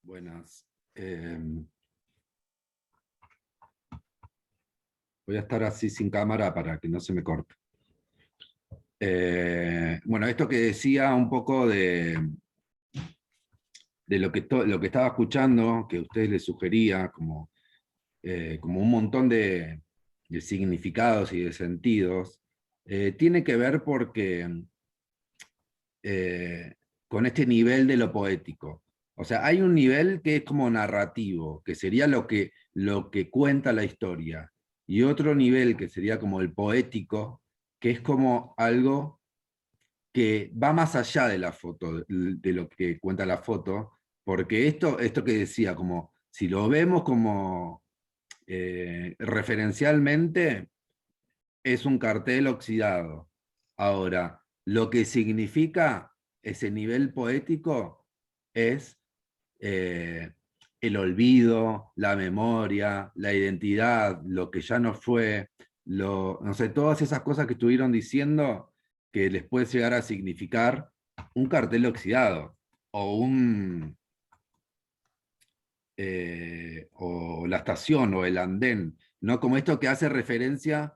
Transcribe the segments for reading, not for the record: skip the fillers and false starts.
Buenas. Voy a estar así sin cámara para que no se me corte. Bueno, esto que decía un poco de lo que estaba escuchando, que a ustedes les sugería, como un montón de significados y de sentidos, tiene que ver porque con este nivel de lo poético. O sea, hay un nivel que es como narrativo, que sería lo que cuenta la historia, y otro nivel que sería como el poético, que es como algo que va más allá de la foto, de lo que cuenta la foto, porque esto que decía, como si lo vemos como referencialmente, es un cartel oxidado. Ahora, lo que significa ese nivel poético es eh, el olvido, la memoria, la identidad, lo que ya no fue, no sé, todas esas cosas que estuvieron diciendo que les puede llegar a significar un cartel oxidado o o la estación o el andén, ¿no? Como esto que hace referencia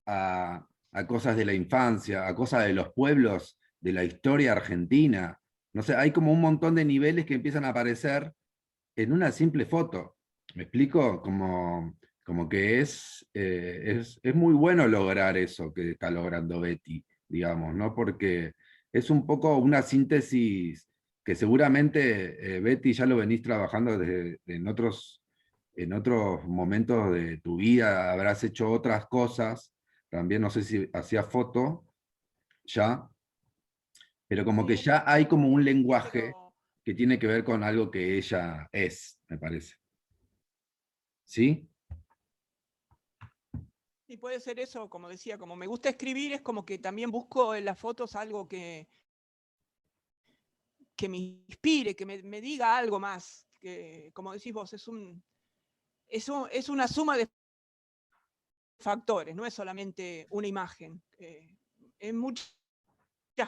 a cosas de la infancia, a cosas de los pueblos, de la historia argentina. No sé, hay como un montón de niveles que empiezan a aparecer en una simple foto. ¿Me explico? Como que es muy bueno lograr eso que está logrando Betty, digamos, ¿no? Porque es un poco una síntesis que seguramente Betty ya lo venís trabajando en otros momentos de tu vida, habrás hecho otras cosas, también no sé si hacías foto ya, pero como que Sí, ya hay como un lenguaje pero que tiene que ver con algo que ella es, me parece. ¿Sí? y puede ser eso, como decía, como me gusta escribir, es como que también busco en las fotos algo que me inspire, que me diga algo más, que como decís vos, es una suma de factores, no es solamente una imagen, es muchas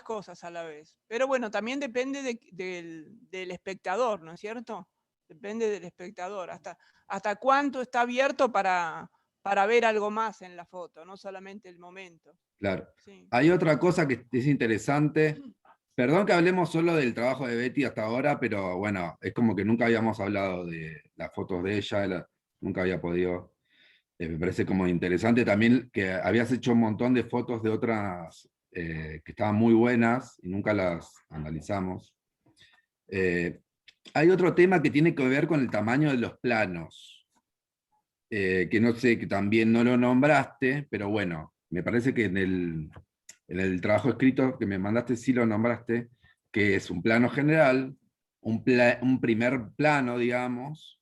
cosas a la vez. Pero bueno, también depende del espectador, ¿no es cierto? Depende del espectador, hasta cuánto está abierto para ver algo más en la foto, no solamente el momento. Claro. Sí. Hay otra cosa que es interesante. Perdón que hablemos solo del trabajo de Betty hasta ahora, pero bueno, es como que nunca habíamos hablado de las fotos de ella, nunca había podido. Me parece como interesante también que habías hecho un montón de fotos de otras que estaban muy buenas y nunca las analizamos. Hay otro tema que tiene que ver con el tamaño de los planos, que no sé, que también no lo nombraste, pero bueno, me parece que en el trabajo escrito que me mandaste sí lo nombraste, que es un plano general, un primer plano, digamos,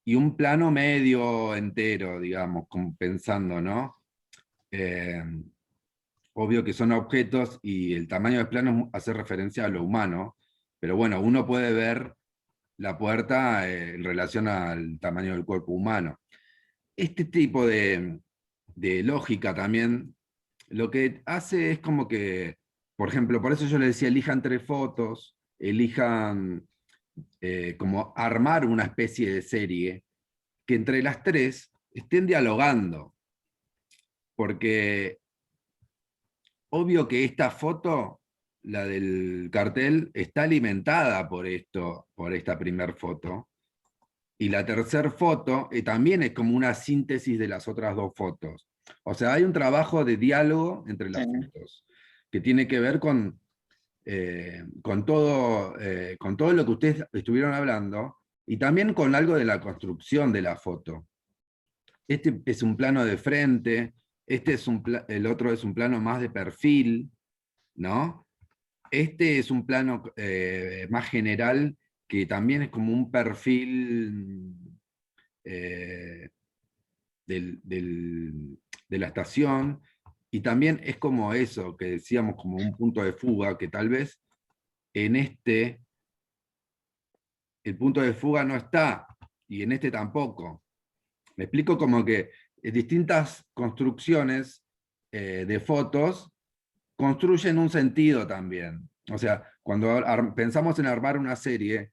y un plano medio entero, digamos, como pensando, ¿no? Eh, Obvio que son objetos y el tamaño del plano hace referencia a lo humano, pero bueno, uno puede ver la puerta en relación al tamaño del cuerpo humano. Este tipo de lógica también, lo que hace es como que, por ejemplo, por eso yo le decía, elijan 3 fotos, elijan como armar una especie de serie, que entre las 3 estén dialogando, porque obvio que esta foto, la del cartel, está alimentada por esto, por esta primer foto, y la tercera foto también es como una síntesis de las otras 2 fotos. O sea, hay un trabajo de diálogo entre las fotos, que tiene que ver con todo lo que ustedes estuvieron hablando, y también con algo de la construcción de la foto. Este es un plano de frente, el otro es un plano más de perfil, ¿no? Este es un plano más general, que también es como un perfil eh, de la estación, y también es como eso, que decíamos, como un punto de fuga, que tal vez en el punto de fuga no está, y en este tampoco. Me explico, como que distintas construcciones de fotos construyen un sentido también. O sea, cuando pensamos en armar una serie,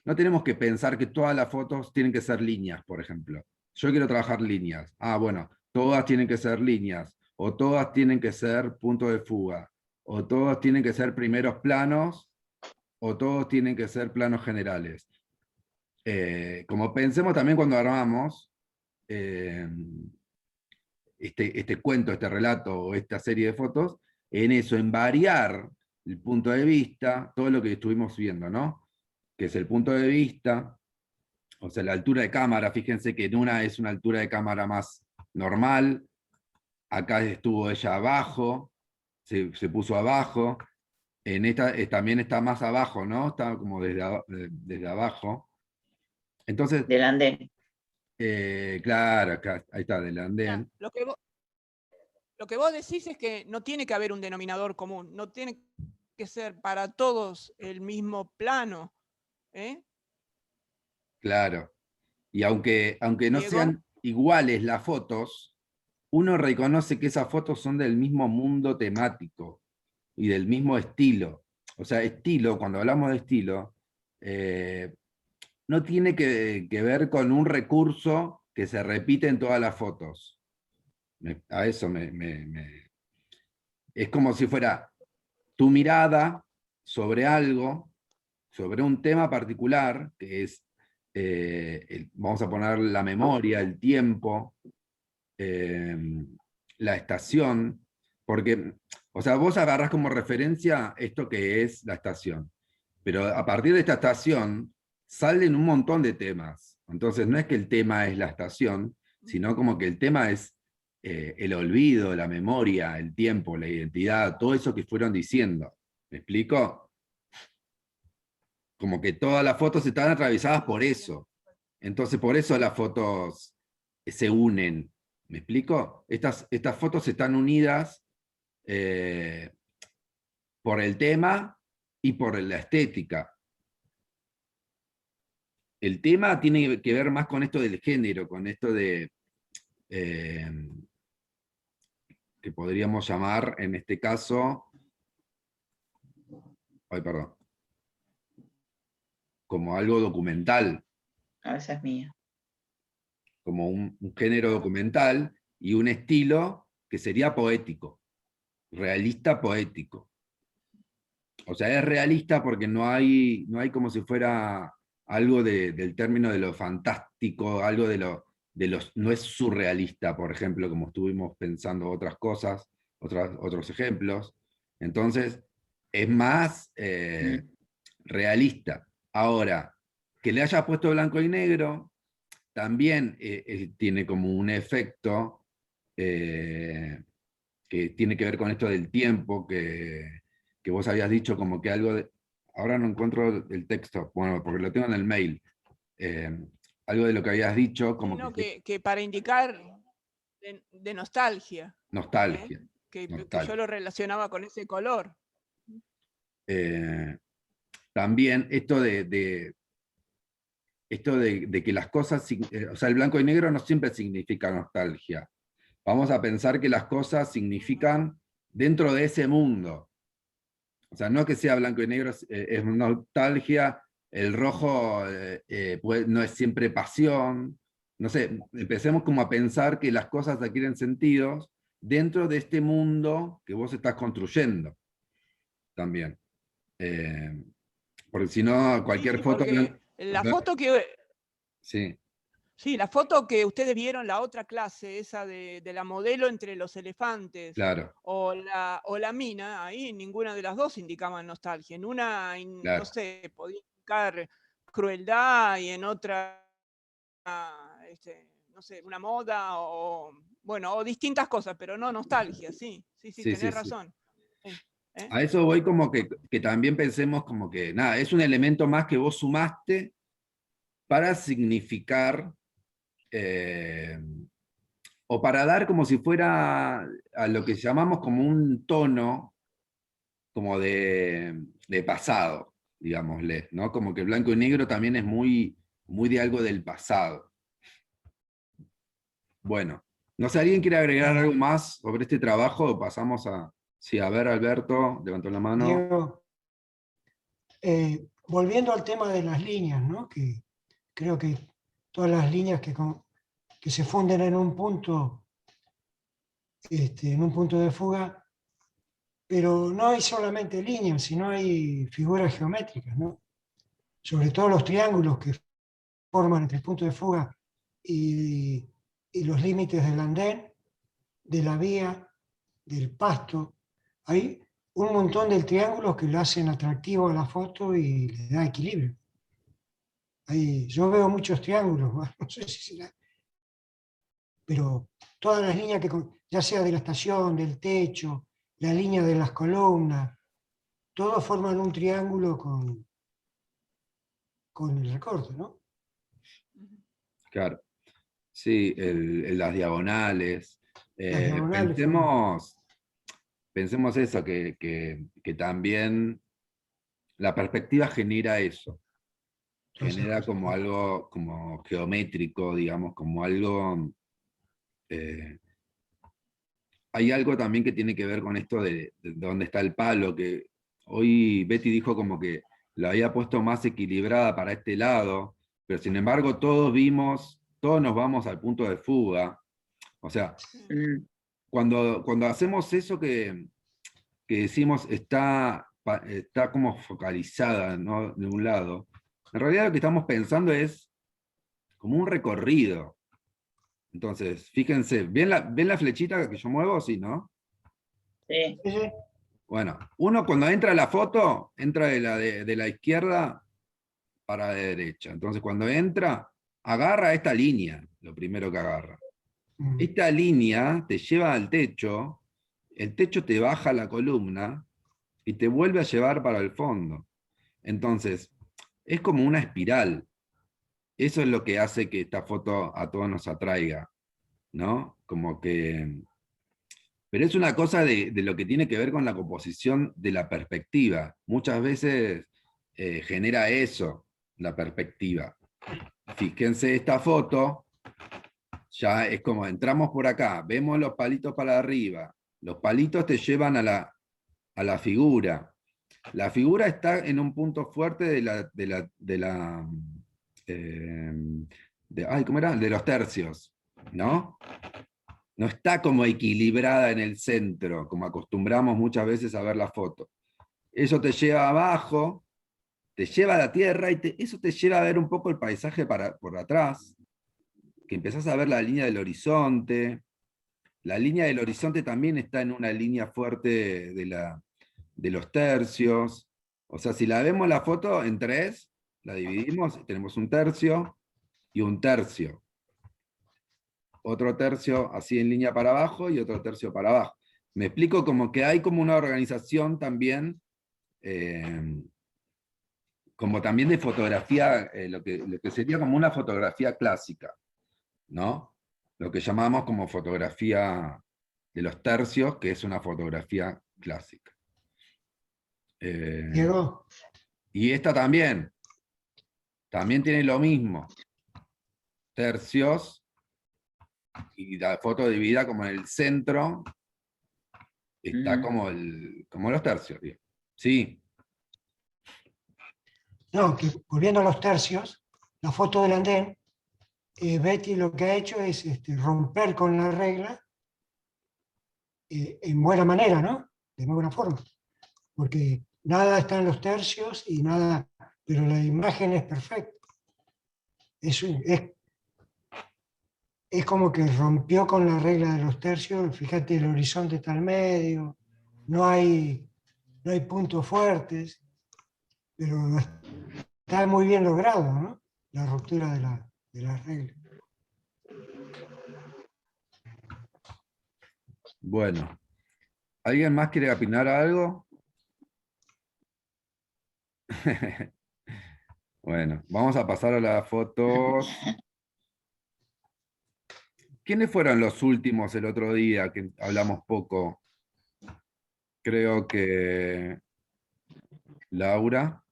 no tenemos que pensar que todas las fotos tienen que ser líneas, por ejemplo. Yo quiero trabajar líneas. Ah, bueno, todas tienen que ser líneas, o todas tienen que ser punto de fuga, o todos tienen que ser primeros planos, o todos tienen que ser planos generales. Como pensemos también cuando armamos este cuento, este relato o esta serie de fotos, en eso, en variar el punto de vista, todo lo que estuvimos viendo, ¿no? Que es el punto de vista, o sea, la altura de cámara, fíjense que en una es una altura de cámara más normal, acá estuvo ella abajo, se puso abajo, en esta también está más abajo, ¿no? Está como desde abajo. Entonces, Del andén. claro, acá, ahí está, del O sea, andén. lo que vos decís es que no tiene que haber un denominador común, no tiene que ser para todos el mismo plano. Claro. Y aunque no Diego. sean iguales las fotos, uno reconoce que esas fotos son del mismo mundo temático y del mismo estilo. O sea, estilo, cuando hablamos de estilo, no tiene que ver con un recurso que se repite en todas las fotos. A eso es como si fuera tu mirada sobre algo, sobre un tema particular, que es, vamos a poner la memoria, el tiempo, la estación, porque, o sea, vos agarrás como referencia esto que es la estación, pero a partir de esta estación salen un montón de temas. Entonces no es que el tema es la estación, sino como que el tema es el olvido, la memoria, el tiempo, la identidad, todo eso que fueron diciendo. ¿Me explico? Como que todas las fotos están atravesadas por eso. Entonces por eso las fotos se unen. ¿Me explico? Estas fotos están unidas por el tema y por la estética. El tema tiene que ver más con esto del género, con esto de que podríamos llamar en este caso, ay, perdón, como algo documental, Esa es mía. como un género documental y un estilo que sería poético, realista poético. O sea, es realista porque no hay como si fuera algo del término de lo fantástico, algo de los, no es surrealista, por ejemplo, como estuvimos pensando otras cosas, otros ejemplos. Entonces, es más realista. Ahora, que le haya puesto blanco y negro, también tiene como un efecto que tiene que ver con esto del tiempo, que vos habías dicho como que algo de... Ahora no encuentro el texto, bueno, porque lo tengo en el mail. Algo de lo que habías dicho, como No, que que para indicar de nostalgia. nostalgia. Que nostalgia. yo lo relacionaba con ese color. También esto de que las cosas, o sea, el blanco y negro no siempre significa nostalgia. Vamos a pensar que las cosas significan dentro de ese mundo. O sea, no que sea blanco y negro, es nostalgia, el rojo no es siempre pasión. No sé, empecemos como a pensar que las cosas adquieren sentidos dentro de este mundo que vos estás construyendo también. Porque si no, cualquier Sí, foto... porque la foto que... Sí, Sí, la foto que ustedes vieron, la otra clase, esa de la modelo entre los elefantes, claro, o la mina, ahí ninguna de las dos indicaba nostalgia. En una, claro. no sé, podía indicar crueldad y en otra, no sé, una moda o, bueno, o distintas cosas, pero no nostalgia, sí, Sí, sí, tenés sí. razón. Sí, A eso voy como que también pensemos como que, nada, es un elemento más que vos sumaste para significar, o para dar como si fuera a lo que llamamos como un tono, como de pasado, digámosle, ¿no? Como que blanco y negro también es muy, muy de algo del pasado. Bueno, no sé, ¿alguien quiere agregar algo más sobre este trabajo o pasamos a... Sí, a ver, Alberto, levantó la mano. Diego, volviendo al tema de las líneas, ¿no? Que creo que todas las líneas que se funden en un punto de fuga, pero no hay solamente líneas, sino hay figuras geométricas, ¿no? Sobre todo los triángulos que forman entre el punto de fuga y los límites del andén, de la vía, del pasto. Hay un montón de triángulos que le hacen atractivo a la foto y le da equilibrio. Yo veo muchos triángulos, no sé si será, pero todas las líneas ya sea de la estación, del techo, la línea de las columnas, todos forman un triángulo con el recorte, ¿no? Claro. Sí, las diagonales. Las diagonales forman. Pensemos eso, que también la perspectiva genera eso. Todas esas Genera cosas. como algo como geométrico, digamos, como algo... hay algo también que tiene que ver con esto de dónde está el palo, que hoy Betty dijo como que la había puesto más equilibrada para este lado, pero sin embargo todos nos vamos al punto de fuga. O sea, cuando hacemos eso que decimos está como focalizada, ¿no? De un lado, en realidad lo que estamos pensando es como un recorrido. Entonces, fíjense, ¿ven la flechita que yo muevo? Sí, ¿no? Sí. Sí, sí. Bueno, uno cuando entra a la foto, entra de la izquierda para la derecha. Entonces, cuando entra, agarra esta línea, lo primero que agarra. Esta línea te lleva al techo, el techo te baja la columna y te vuelve a llevar para el fondo. Entonces, es como una espiral. Eso es lo que hace que esta foto a todos nos atraiga, ¿no? Como que... Pero es una cosa de lo que tiene que ver con la composición de la perspectiva. Muchas veces genera eso, la perspectiva. Fíjense esta foto, ya es como entramos por acá, vemos los palitos para arriba, los palitos te llevan a la figura. La figura está en un punto fuerte ¿cómo era? De los tercios, ¿no? No está como equilibrada en el centro, como acostumbramos muchas veces a ver la foto. Eso te lleva abajo, te lleva a la tierra y eso te lleva a ver un poco el paisaje por atrás, que empezás a ver la línea del horizonte. La línea del horizonte también está en una línea fuerte de los tercios. O sea, si la vemos la foto en tres, la dividimos, tenemos un tercio y un tercio. Otro tercio así en línea para abajo y otro tercio para abajo. Me explico como que hay como una organización también, como también de fotografía, lo que sería como una fotografía clásica, ¿no? Lo que llamamos como fotografía de los tercios, que es una fotografía clásica. Diego, Y esta también tiene lo mismo. Tercios, y la foto dividida como en el centro, está como los tercios, ¿bien? Sí. no, que volviendo a los tercios, la foto del andén, Betty lo que ha hecho es romper con la regla en buena manera, ¿no? De muy buena forma, porque nada está en los tercios y nada, pero la imagen es perfecta. Es como que rompió con la regla de los tercios, fíjate, el horizonte está al medio, no hay puntos fuertes, pero está muy bien logrado, ¿no? La ruptura de la regla. Bueno, ¿alguien más quiere opinar algo? Bueno, vamos a pasar a las fotos. ¿Quiénes fueron los últimos el otro día que hablamos poco? Creo que Laura.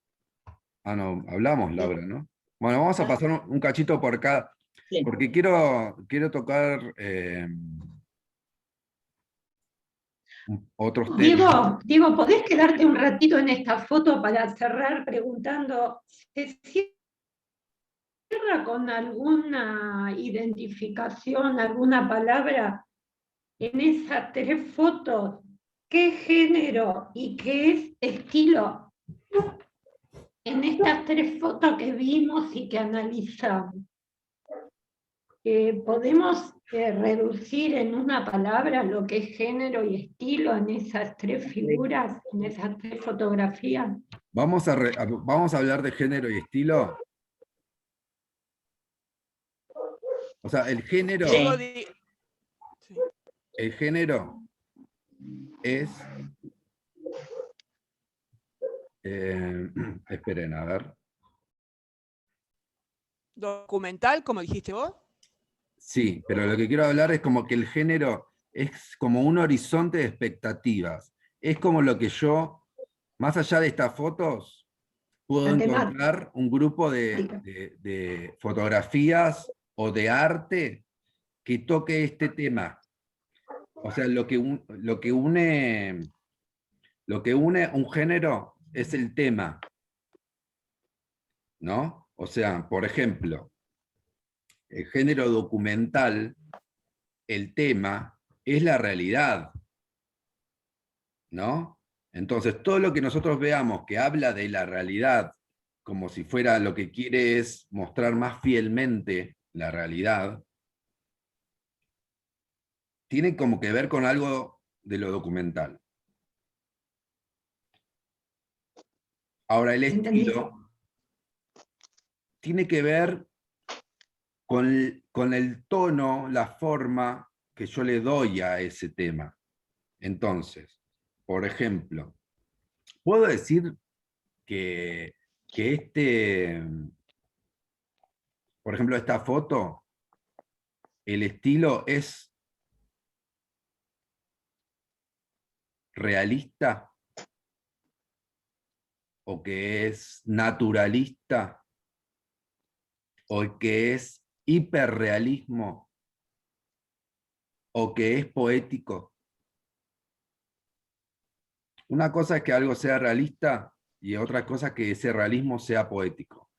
Ah, no, hablamos Laura, ¿no? Bueno, vamos a pasar un cachito por cada, Sí. porque quiero tocar... otros temas. Diego, ¿podés quedarte un ratito en esta foto para cerrar preguntando, ¿se cierra con alguna identificación, alguna palabra en esas 3 fotos? ¿Qué género y qué es estilo en estas 3 fotos que vimos y que analizamos? ¿Podemos reducir en una palabra lo que es género y estilo en esas 3 figuras, en esas 3 fotografías? Vamos a hablar de género y estilo. O sea, el género, Sí. el género es... esperen, a ver. Documental, como dijiste vos. Sí, pero lo que quiero hablar es como que el género es como un horizonte de expectativas. Es como lo que yo, más allá de estas fotos, puedo La temática. encontrar un grupo de fotografías o de arte que toque este tema. O sea, lo que une un género es el tema, ¿no? O sea, por ejemplo, el género documental, el tema es la realidad, ¿no? Entonces, todo lo que nosotros veamos que habla de la realidad, como si fuera lo que quiere es mostrar más fielmente la realidad, tiene como que ver con algo de lo documental. Ahora, el Entendí. estilo tiene que ver con el tono, la forma que yo le doy a ese tema. Entonces, por ejemplo, puedo decir que por ejemplo, esta foto, el estilo es realista o que es naturalista o que es hiperrealismo o que es poético. Una cosa es que algo sea realista y otra cosa es que ese realismo sea poético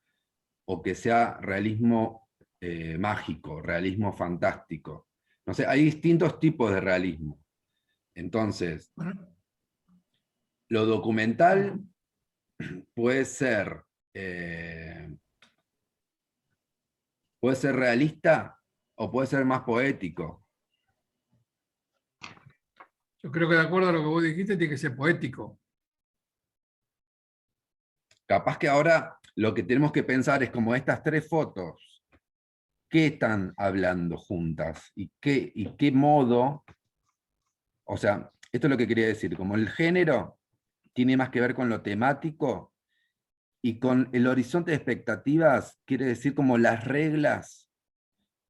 o que sea realismo mágico, realismo fantástico. No sé, hay distintos tipos de realismo. Entonces, lo documental puede ser realista o puede ser más poético. Yo creo que de acuerdo a lo que vos dijiste, tiene que ser poético. Capaz que ahora lo que tenemos que pensar es como estas 3 fotos, ¿qué están hablando juntas? ¿Y qué modo? O sea, esto es lo que quería decir, como el género tiene más que ver con lo temático y con el horizonte de expectativas, quiere decir como las reglas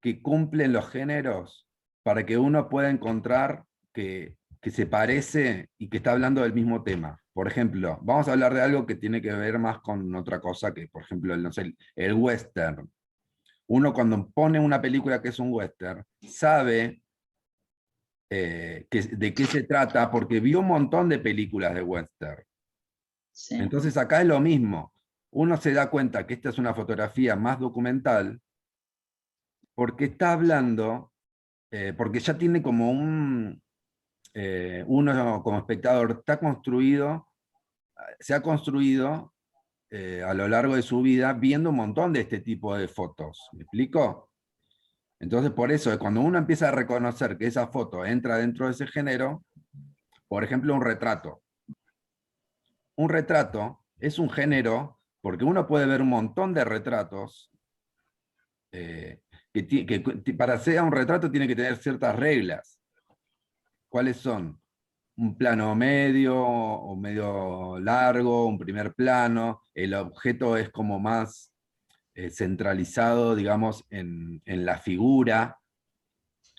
que cumplen los géneros para que uno pueda encontrar que se parece y que está hablando del mismo tema. Por ejemplo, vamos a hablar de algo que tiene que ver más con otra cosa que, por ejemplo, no sé, el western. Uno cuando pone una película que es un western, sabe de qué se trata porque vio un montón de películas de western. Sí. Entonces acá es lo mismo. Uno se da cuenta que esta es una fotografía más documental porque está hablando, porque ya tiene como uno como espectador se ha construido a lo largo de su vida viendo un montón de este tipo de fotos. ¿Me explico? Entonces por eso, cuando uno empieza a reconocer que esa foto entra dentro de ese género, por ejemplo un retrato. Un retrato es un género porque uno puede ver un montón de retratos que para hacer un retrato tiene que tener ciertas reglas. ¿Cuáles son? Un plano medio o medio largo, un primer plano, el objeto es como más centralizado, digamos, en la figura,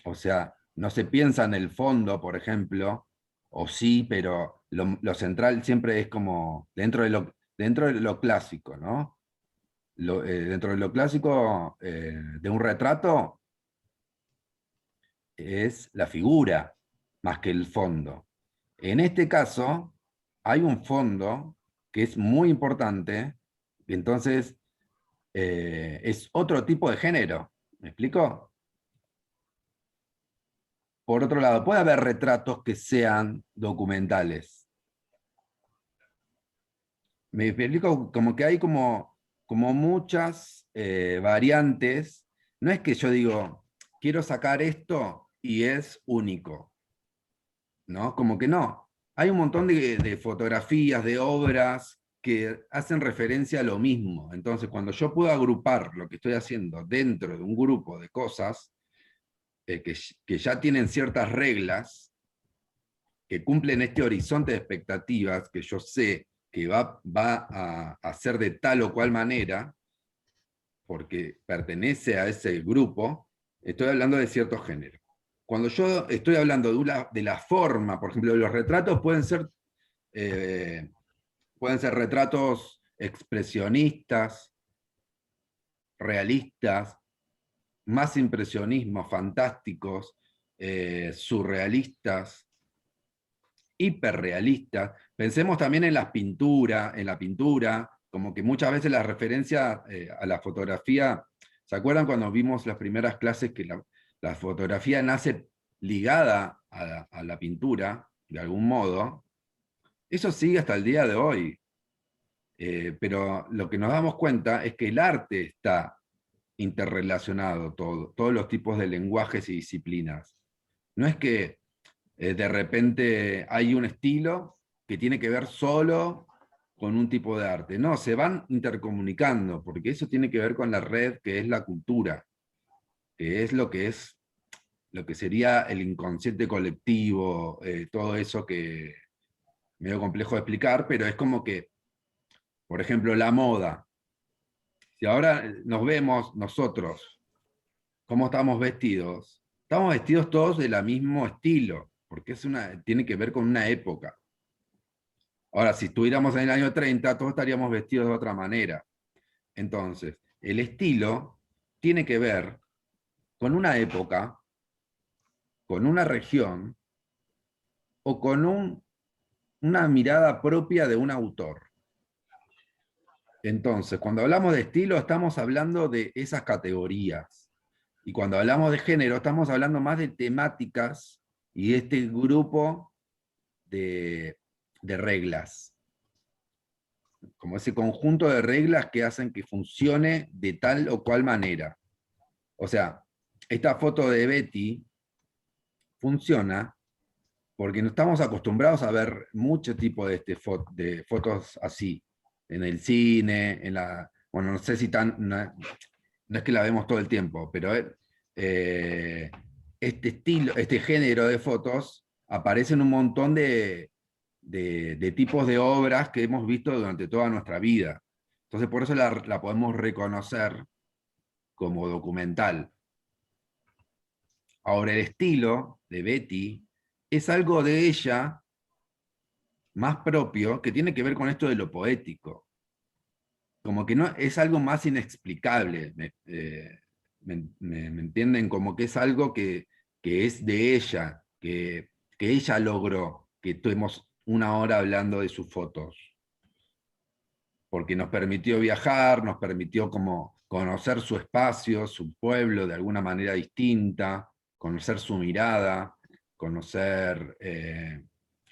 o sea, no se piensa en el fondo, por ejemplo, o sí, pero lo central siempre es como dentro de lo clásico, ¿no? Dentro de lo clásico de un retrato es la figura más que el fondo. En este caso, hay un fondo que es muy importante, y entonces es otro tipo de género. ¿Me explico? Por otro lado, puede haber retratos que sean documentales. Me explico, como que hay como muchas variantes. No es que yo digo, quiero sacar esto y es único, ¿no? Como que no. Hay un montón de fotografías, de obras que hacen referencia a lo mismo. Entonces, cuando yo puedo agrupar lo que estoy haciendo dentro de un grupo de cosas que ya tienen ciertas reglas, que cumplen este horizonte de expectativas, que yo sé que va a ser de tal o cual manera, porque pertenece a ese grupo, estoy hablando de cierto género. Cuando yo estoy hablando de la forma, por ejemplo, de los retratos, eh, pueden ser retratos expresionistas, realistas, más impresionismo, fantásticos, surrealistas, hiperrealistas. Pensemos también en la pintura, como que muchas veces la referencia a la fotografía, ¿se acuerdan cuando vimos las primeras clases que la fotografía nace ligada a la pintura, de algún modo? Eso sigue hasta el día de hoy. Pero lo que nos damos cuenta es que el arte está interrelacionado, todos los tipos de lenguajes y disciplinas. No es que de repente hay un estilo que tiene que ver solo con un tipo de arte. No, se van intercomunicando, porque eso tiene que ver con la red que es la cultura, que es lo que sería el inconsciente colectivo, todo eso que medio complejo de explicar, pero es como que, por ejemplo, la moda. Si ahora nos vemos nosotros, cómo estamos vestidos todos del mismo estilo, porque tiene que ver con una época. Ahora, si estuviéramos en el año 30, todos estaríamos vestidos de otra manera. Entonces, el estilo tiene que ver con una época, con una región o con una mirada propia de un autor. Entonces, cuando hablamos de estilo, estamos hablando de esas categorías. Y cuando hablamos de género, estamos hablando más de temáticas y de este grupo de reglas. Como ese conjunto de reglas que hacen que funcione de tal o cual manera. O sea, esta foto de Betty funciona porque no estamos acostumbrados a ver mucho tipo de fotos así, en el cine, bueno, no sé si no es que la vemos todo el tiempo, pero este estilo, este género de fotos aparece en un montón de tipos de obras que hemos visto durante toda nuestra vida. Entonces, por eso la podemos reconocer como documental. Ahora, el estilo de Betty es algo de ella más propio que tiene que ver con esto de lo poético. Como que no, es algo más inexplicable. ¿Me entienden? Como que es algo que es de ella, que ella logró que estemos una hora hablando de sus fotos. Porque nos permitió viajar, nos permitió como conocer su espacio, su pueblo de alguna manera distinta, conocer su mirada, conocer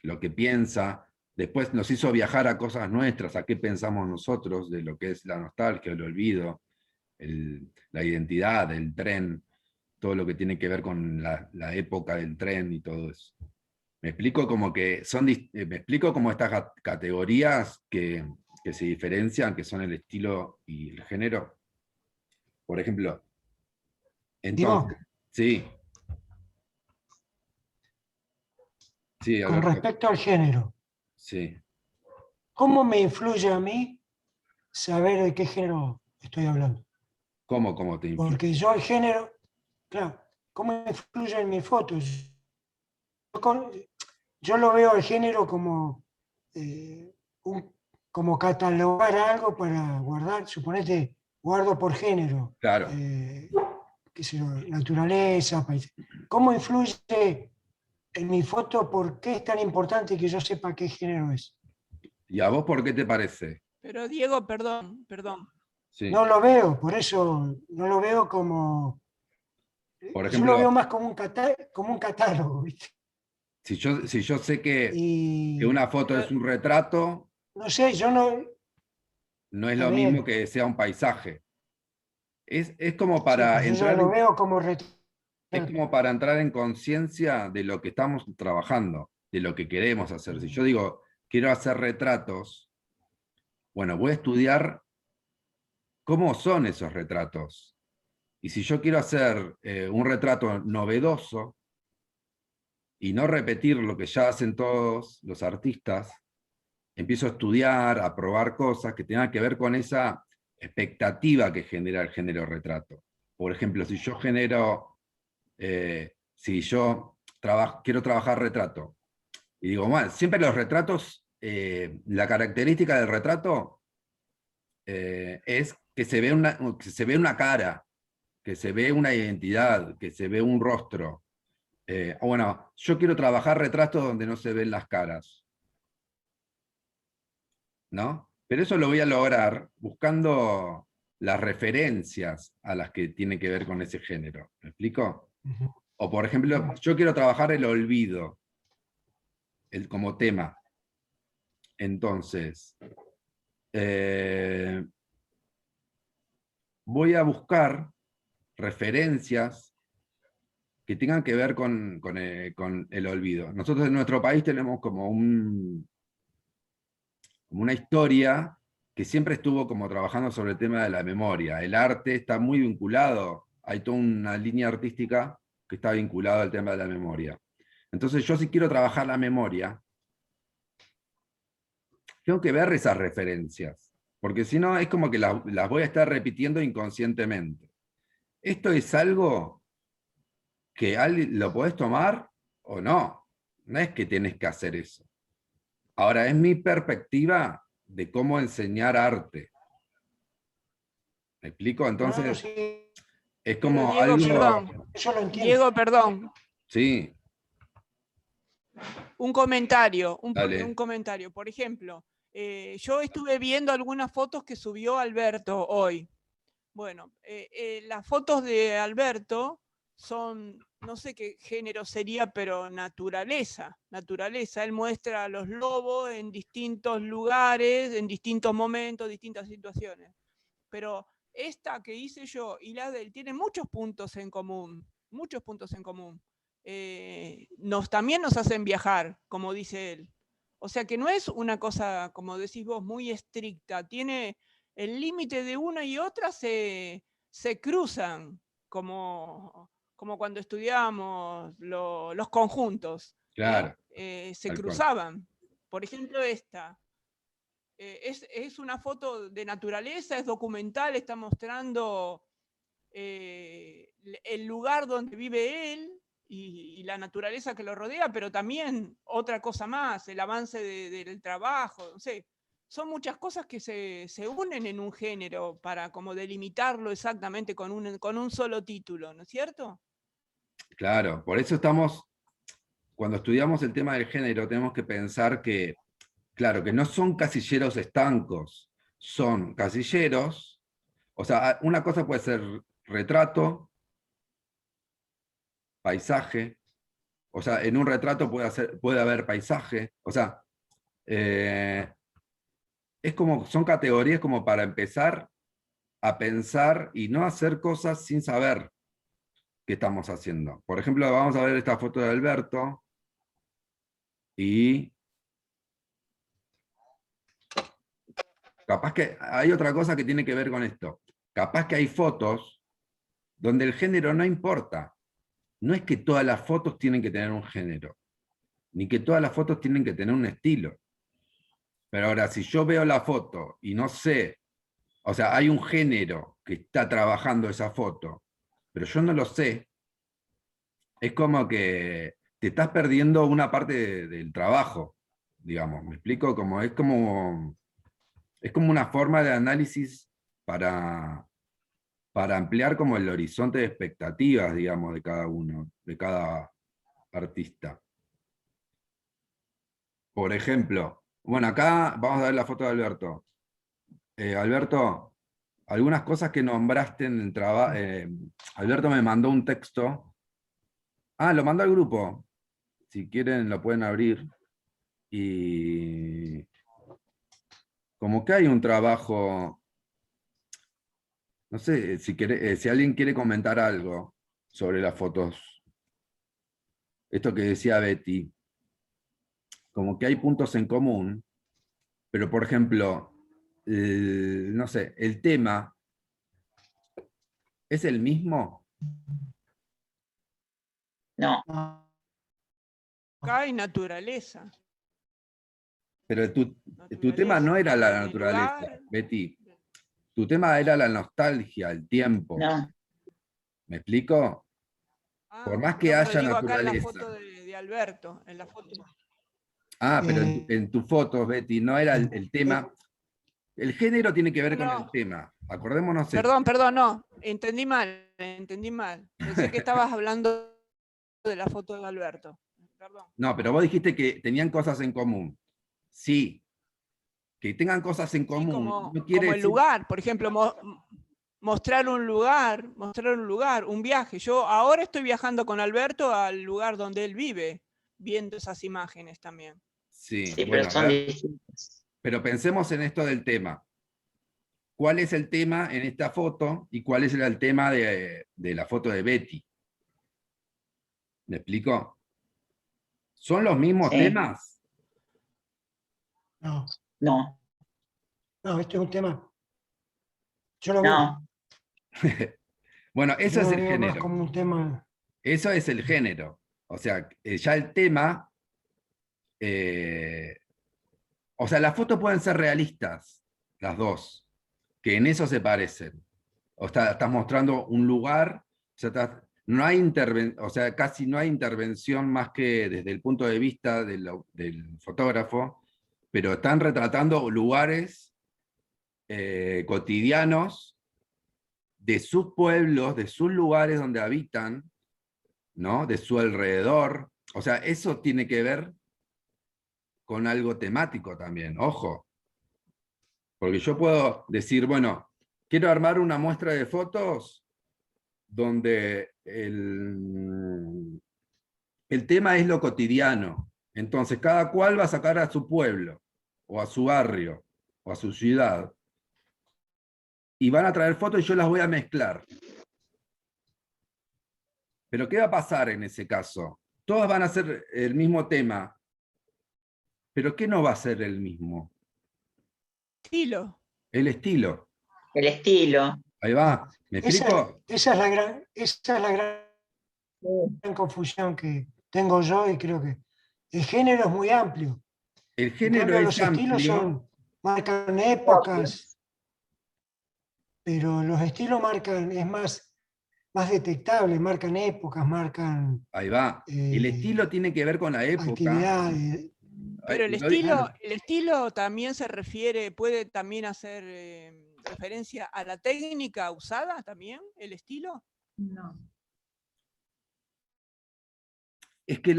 lo que piensa. Después nos hizo viajar a cosas nuestras, a qué pensamos nosotros de lo que es la nostalgia, el olvido, la identidad, el tren, todo lo que tiene que ver con la época del tren y todo eso. Me explico como que me explico como estas categorías que se diferencian, que son el estilo y el género. Por ejemplo, entonces, sí, sí, Con respecto al género, sí. ¿cómo me influye a mí saber de qué género estoy hablando? ¿Cómo te influye? Porque yo el género, claro, ¿cómo influye en mis fotos? Yo lo veo al género como, eh, como catalogar algo para guardar, suponete, guardo por género, Claro. qué sé yo, naturaleza, ¿cómo influye en mi foto, ¿por qué es tan importante que yo sepa qué género es? ¿Y a vos por qué te parece? Pero Diego, perdón. Sí. No lo veo, por eso no lo veo como... Por Yo lo veo ejemplo, más como un catálogo, ¿viste? si yo sé que Y una foto es un retrato, no sé, yo no... no es Está lo mismo bien, que sea un paisaje. Es como sí, para pero yo ya entrar lo en, veo como retrato. es como para entrar en conciencia de lo que estamos trabajando, de lo que queremos hacer. Si yo digo, quiero hacer retratos, bueno, voy a estudiar cómo son esos retratos. Y si yo quiero hacer un retrato novedoso y no repetir lo que ya hacen todos los artistas, empiezo a estudiar, a probar cosas que tengan que ver con esa expectativa que genera el género retrato. Por ejemplo, si yo genero, si yo quiero trabajar retrato, y digo, bueno, siempre los retratos, la característica del retrato es que se ve una cara, que se ve una identidad, que se ve un rostro. Bueno, yo quiero trabajar retratos donde no se ven las caras, ¿no? Pero eso lo voy a lograr buscando las referencias a las que tiene que ver con ese género. ¿Me explico? Ujú. O por ejemplo, yo quiero trabajar el olvido como tema. Entonces, eh, voy a buscar referencias que tengan que ver con el olvido. Nosotros en nuestro país tenemos como como una historia que siempre estuvo como trabajando sobre el tema de la memoria. El arte está muy vinculado, hay toda una línea artística que está vinculada al tema de la memoria. Entonces yo si quiero trabajar la memoria, tengo que ver esas referencias, porque si no es como que las voy a estar repitiendo inconscientemente. Esto es algo que lo podés tomar o no, no es que tenés que hacer eso. Ahora, es mi perspectiva de cómo enseñar arte. ¿Me explico? No, no, Entonces, sí, es Pero como Diego, algo, perdón. yo lo entiendo. Diego, perdón. sí, Un comentario, un dale, comentario. Por ejemplo, yo estuve viendo algunas fotos que subió Alberto hoy. Bueno, las fotos de Alberto son, no sé qué género sería, pero naturaleza. Él muestra a los lobos en distintos lugares, en distintos momentos, distintas situaciones. Pero esta que hice yo y la de él tienen muchos puntos en común, muchos puntos en común. También nos hacen viajar, como dice él. O sea que no es una cosa, como decís vos, muy estricta. Tiene el límite de una y otra se cruzan, como cuando estudiábamos los conjuntos. claro, Se tal cual. cruzaban. Por ejemplo, esta. Es una foto de naturaleza, es documental, está mostrando el lugar donde vive él y la naturaleza que lo rodea, pero también otra cosa más, el avance del trabajo, no sé. Son muchas cosas que se unen en un género para como delimitarlo exactamente con un solo título, ¿no es cierto? Claro, por eso estamos, cuando estudiamos el tema del género, tenemos que pensar que, claro, que no son casilleros estancos, son casilleros, o sea, una cosa puede ser retrato, paisaje, o sea, en un retrato puede haber paisaje, o sea, eh, es como, son categorías como para empezar a pensar y no hacer cosas sin saber qué estamos haciendo. Por ejemplo, vamos a ver esta foto de Alberto y capaz que hay otra cosa que tiene que ver con esto. Capaz que hay fotos donde el género no importa. No es que todas las fotos tienen que tener un género, ni que todas las fotos tienen que tener un estilo. Pero ahora, si yo veo la foto y no sé, o sea, hay un género que está trabajando esa foto, pero yo no lo sé, es como que te estás perdiendo una parte del trabajo, digamos. ¿Me explico? Es como una forma de análisis para, para ampliar como el horizonte de expectativas, digamos, de cada uno, de cada artista. Por ejemplo, bueno, acá vamos a ver la foto de Alberto. Alberto, algunas cosas que nombraste en el trabajo. Alberto me mandó un texto. Ah, lo mandó al grupo. Si quieren lo pueden abrir. Y como que hay un trabajo, no sé, si alguien quiere comentar algo sobre las fotos. Esto que decía Betty, como que hay puntos en común, pero por ejemplo, no sé, el tema es el mismo. No, No, Acá hay naturaleza. Pero tu tema no era la El naturaleza, lugar, Betty. Tu tema era la nostalgia, el tiempo. no, ¿Me explico? Por más que no, pero haya digo acá en la naturaleza. foto de Alberto, en la foto. Ah, pero Eh, en tus fotos, Betty, no era el tema. El género tiene que ver con el No, tema. Acordémonos esto. perdón, no, entendí mal, entendí mal. Pensé que estabas hablando de la foto de Alberto. Perdón. No, pero vos dijiste que tenían cosas en común. Sí, que tengan cosas en Sí, común no quiere como el decir. lugar, por ejemplo, mostrar un lugar, un viaje. Yo ahora estoy viajando con Alberto al lugar donde él vive, viendo esas imágenes también. Sí, sí, bueno, pero a son ver, distintos. pero pensemos en esto del tema. ¿Cuál es el tema en esta foto y cuál es el tema de la foto de Betty? ¿Me explico? ¿Son los mismos Sí. temas? no, No, no, este es un tema. Yo lo veo, no, Bueno, eso yo es lo el veo más género. como un tema. Eso es el género. O sea, ya el tema. O sea, las fotos pueden ser realistas, las dos, que en eso se parecen. O sea, estás mostrando un lugar, o sea, no hay o sea, casi no hay intervención más que desde el punto de vista del fotógrafo, pero están retratando lugares cotidianos de sus pueblos, de sus lugares donde habitan, ¿no? De su alrededor. O sea, eso tiene que ver con algo temático también, ojo. Porque yo puedo decir, bueno, quiero armar una muestra de fotos donde el tema es lo cotidiano. Entonces, cada cual va a sacar a su pueblo, o a su barrio, o a su ciudad, y van a traer fotos y yo las voy a mezclar. Pero ¿qué va a pasar en ese caso? Todas van a ser el mismo tema, pero ¿qué no va a ser el mismo? Estilo. El estilo. el estilo. Ahí va. ¿Me explico? Esa es la gran confusión que tengo yo y creo que el género es muy amplio. El En género cambio, es los estilos amplio. marcan épocas, pero los estilos marcan, es más detectable, marcan épocas, marcan Ahí va. El estilo tiene que ver con la época. actividades. Pero el Claro. estilo también se refiere, puede también hacer referencia a la técnica usada también, el estilo. No. Es que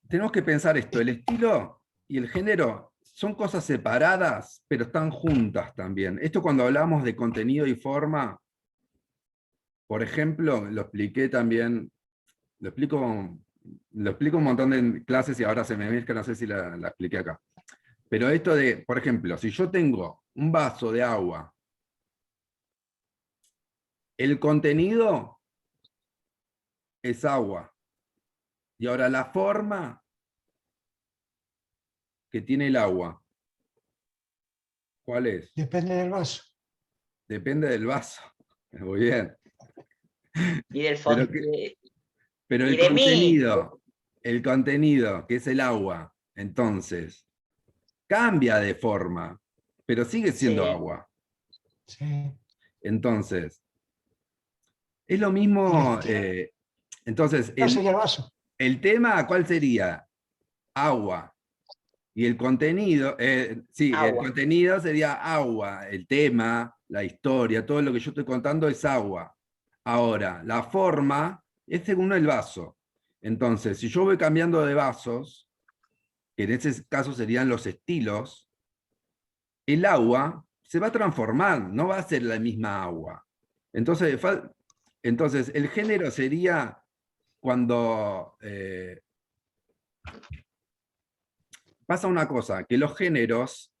tenemos que pensar esto, el estilo y el género son cosas separadas, pero están juntas también. Esto cuando hablamos de contenido y forma, por ejemplo, lo expliqué también, lo explico un montón de clases y ahora se me mezcla, no sé si la expliqué acá. Pero esto de, por ejemplo, si yo tengo un vaso de agua, el contenido es agua. Y ahora la forma que tiene el agua, ¿cuál es? Depende del vaso. Depende del vaso. Muy bien. Y del Pero, fondo. pero Y de mí. el contenido, que es el agua, entonces, cambia de forma, pero sigue siendo Sí. agua. Sí. Entonces, es lo El mismo. estilo Entonces, sería el vaso. el tema, ¿cuál sería? Agua. Y el contenido, sí, el Agua. contenido sería agua, el tema, la historia, todo lo que yo estoy contando es agua. Ahora, la forma es según el vaso. Entonces, si yo voy cambiando de vasos, que en ese caso serían los estilos, el agua se va a transformar, no va a ser la misma agua. Entonces el género sería cuando pasa una cosa, que los géneros,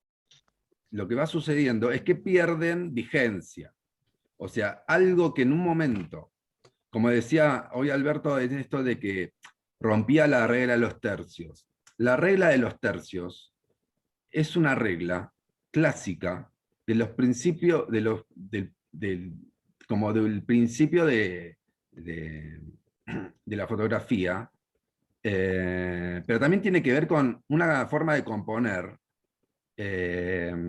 lo que va sucediendo es que pierden vigencia. O sea, algo que en un momento, como decía hoy Alberto, en esto de que rompía la regla de los tercios. La regla de los tercios es una regla clásica de los principios, como del principio de la fotografía, pero también tiene que ver con una forma de componer que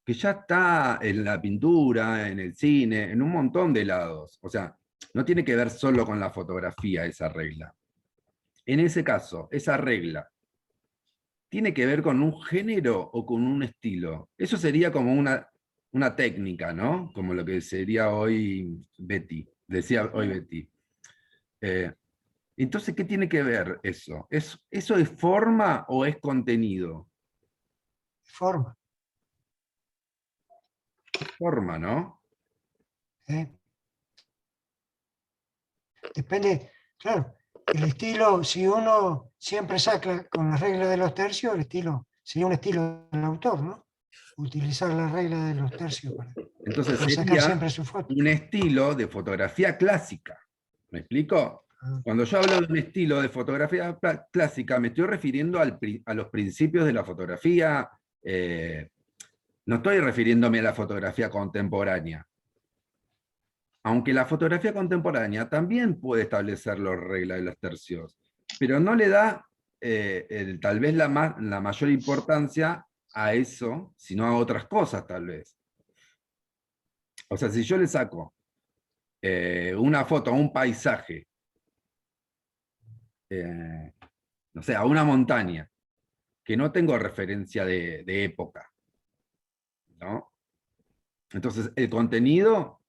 ya está en la pintura, en el cine, en un montón de lados. O sea, no tiene que ver solo con la fotografía esa regla. En ese caso, esa regla tiene que ver con un género o con un estilo. Eso sería como una técnica, ¿no? Como lo que sería hoy Betty, decía hoy Betty. Entonces, ¿qué tiene que ver eso? ¿Eso es forma o es contenido? Forma. Forma, ¿no? Depende, claro, el estilo, si uno siempre saca con la regla de los tercios, el estilo sería un estilo del autor, ¿no? Utilizar la regla de los tercios Entonces para sacar sería siempre su foto. un estilo de fotografía clásica. ¿Me explico? Cuando yo hablo de un estilo de fotografía clásica, me estoy refiriendo a los principios de la fotografía. No estoy refiriéndome a la fotografía contemporánea. Aunque la fotografía contemporánea también puede establecer la regla de los tercios, pero no le da tal vez la mayor importancia a eso, sino a otras cosas tal vez. O sea, si yo le saco una foto a un paisaje, no sé, a una montaña, que no tengo referencia de época, ¿no? Entonces, el contenido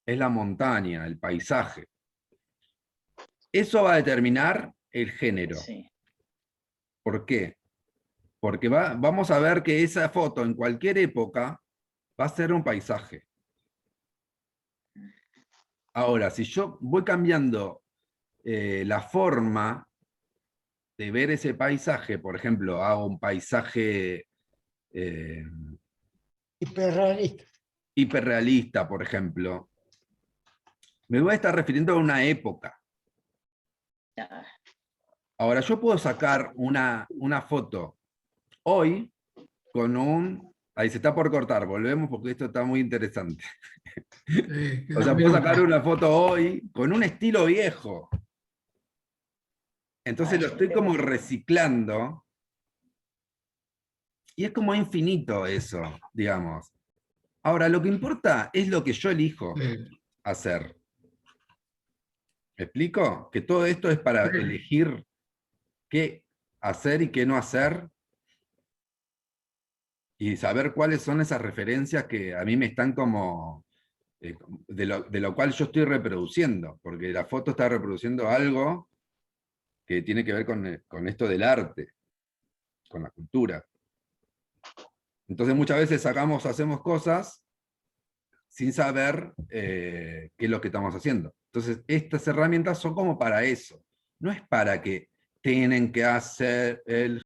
es la montaña, el paisaje. Eso va a determinar el género. Sí. ¿Por qué? Porque vamos a ver que esa foto en cualquier época va a ser un paisaje. Ahora, si yo voy cambiando la forma de ver ese paisaje, por ejemplo, hago un paisaje Hiperrealista. hiperrealista, por ejemplo, me voy a estar refiriendo a una época. Ah, Ahora, yo puedo sacar una foto hoy con un... Ahí se está por cortar, volvemos porque esto está muy interesante. Sí, O sea, puedo sacar una foto hoy con un estilo viejo. Entonces lo estoy como reciclando. Y es como infinito eso, digamos. Ahora, lo que importa es lo que yo elijo sí. hacer. ¿Me explico? Que todo esto es para Sí. elegir qué hacer y qué no hacer. Y saber cuáles son esas referencias que a mí me están como... de lo cual yo estoy reproduciendo. Porque la foto está reproduciendo algo que tiene que ver con esto del arte, con la cultura. Entonces muchas veces hacemos cosas sin saber qué es lo que estamos haciendo. Entonces estas herramientas son como para eso. No es para que tienen que hacer el